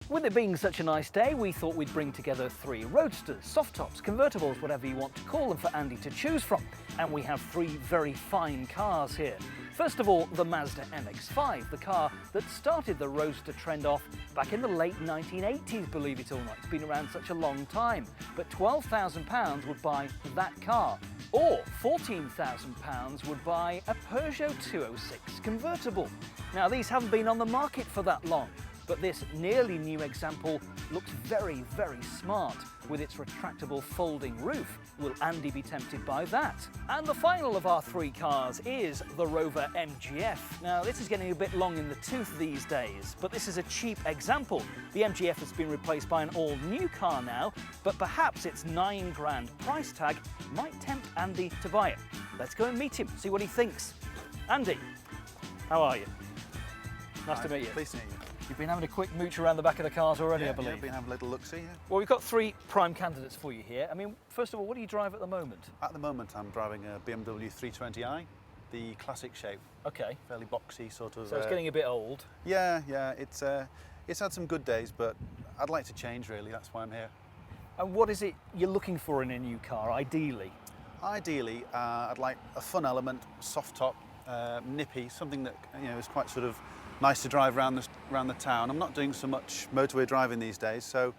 With it being such a nice day, we thought we'd bring together 3 roadsters, soft tops, convertibles, whatever you want to call them, for Andy to choose from. And we have 3 very fine cars here. First of all, the Mazda MX-5, the car that started the roadster trend off back in the late 1980s, believe it or not. It's been around such a long time. But £12,000 would buy that car. Or £14,000 would buy a Peugeot 206 convertible. Now, these haven't been on the market for that long, but this nearly new example looks very, very smart with its retractable folding roof. Will Andy be tempted by that? And the final of our 3 cars is the Rover MGF. Now, this is getting a bit long in the tooth these days, but this is a cheap example. The MGF has been replaced by an all-new car now, but perhaps its £9,000 price tag might tempt Andy to buy it. Let's go and meet him, see what he thinks. Andy, how are you? Nice to meet you. Pleased to meet you. You've been having a quick mooch around the back of the cars already, I believe. Yeah, I've been having a little look-see. Yeah. Well, we've got 3 prime candidates for you here. I mean, first of all, what do you drive at the moment? At the moment, I'm driving a BMW 320i, the classic shape. Okay. Fairly boxy, sort of. So it's getting a bit old. Yeah. It's had some good days, but I'd like to change, really. That's why I'm here. And what is it you're looking for in a new car, ideally? Ideally, I'd like a fun element, soft top, nippy, something that is quite sort of nice to drive around the town. I'm not doing so much motorway driving these days, so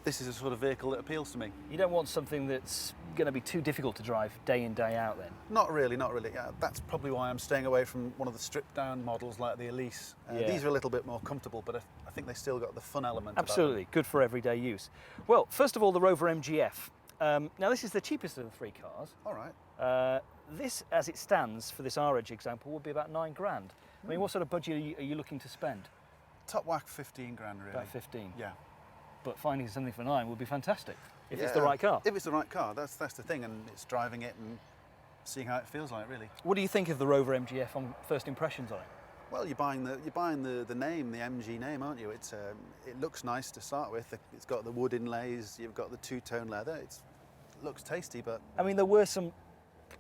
this is a sort of vehicle that appeals to me. You don't want something that's going to be too difficult to drive day in, day out then? Not really. Yeah, that's probably why I'm staying away from one of the stripped-down models like the Elise. These are a little bit more comfortable, but I think they still got the fun element. Absolutely, good for everyday use. Well, first of all, the Rover MGF. Now, this is the cheapest of the 3 cars. All right. This, as it stands for this R-Edge example, would be about £9,000. I mean, what sort of budget are you looking to spend? Top whack, 15,000 really. About 15. Yeah. But finding something for 9 would be fantastic if it's the right car. If it's the right car, that's the thing, and it's driving it and seeing how it feels like, really. What do you think of the Rover MGF on first impressions on it? Well, you're buying the name, the MG name, aren't you? It looks nice to start with. It's got the wood inlays. You've got the 2-tone leather. It looks tasty, but I mean, there were some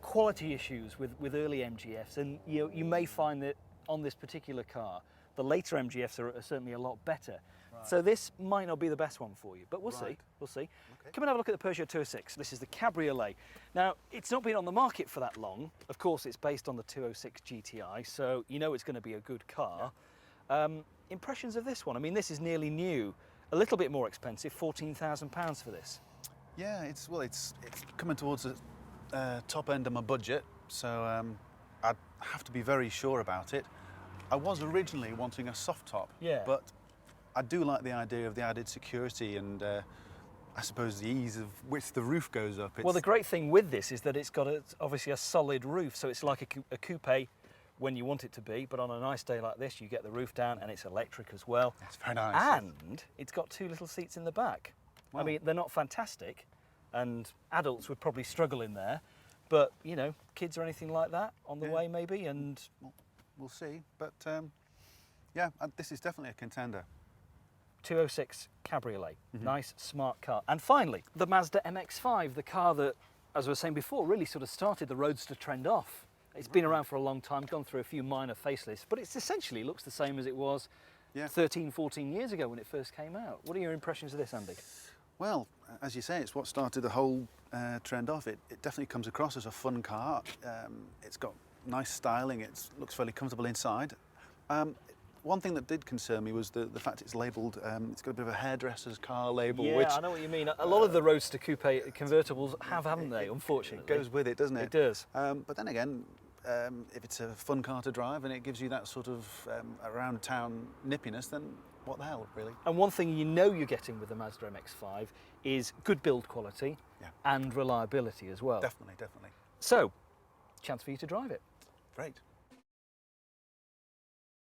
quality issues with early MGFs, and you may find that on this particular car, the later MGFs are certainly a lot better. Right. So this might not be the best one for you, but we'll see. We'll see. Okay. Come and have a look at the Peugeot 206. This is the Cabriolet. Now, it's not been on the market for that long. Of course, it's based on the 206 GTI, so you know it's going to be a good car. Yeah. Impressions of this one? I mean, this is nearly new, a little bit more expensive, £14,000 for this. Yeah, it's coming towards the top end of my budget, so I'd have to be very sure about it. I was originally wanting a soft top, but I do like the idea of the added security and I suppose the ease of which the roof goes up. Well, the great thing with this is that it's got obviously a solid roof, so it's like a coupe when you want it to be, but on a nice day like this, you get the roof down and it's electric as well. It's very nice. And it's got 2 little seats in the back. Wow. I mean, they're not fantastic, and adults would probably struggle in there, but, kids or anything like that on the way maybe, and... Well, we'll see, but yeah, this is definitely a contender. 206 Cabriolet, nice, smart car. And finally, the Mazda MX-5, the car that, as I was saying before, really sort of started the roadster trend off. It's been around for a long time, gone through a few minor facelifts, but it essentially looks the same as it was 13, 14 years ago when it first came out. What are your impressions of this, Andy? Well, as you say, it's what started the whole trend off. It definitely comes across as a fun car. It's got nice styling, it looks fairly comfortable inside. One thing that did concern me was the fact it's labelled, it's got a bit of a hairdresser's car label. Yeah, which, I know what you mean. A lot of the roadster coupe convertibles haven't they, unfortunately? It goes with it, doesn't it? It does. But then again, if it's a fun car to drive and it gives you that sort of around town nippiness, then what the hell, really? And one thing you're getting with the Mazda MX-5 is good build quality and reliability as well. Definitely. So, chance for you to drive it. Great.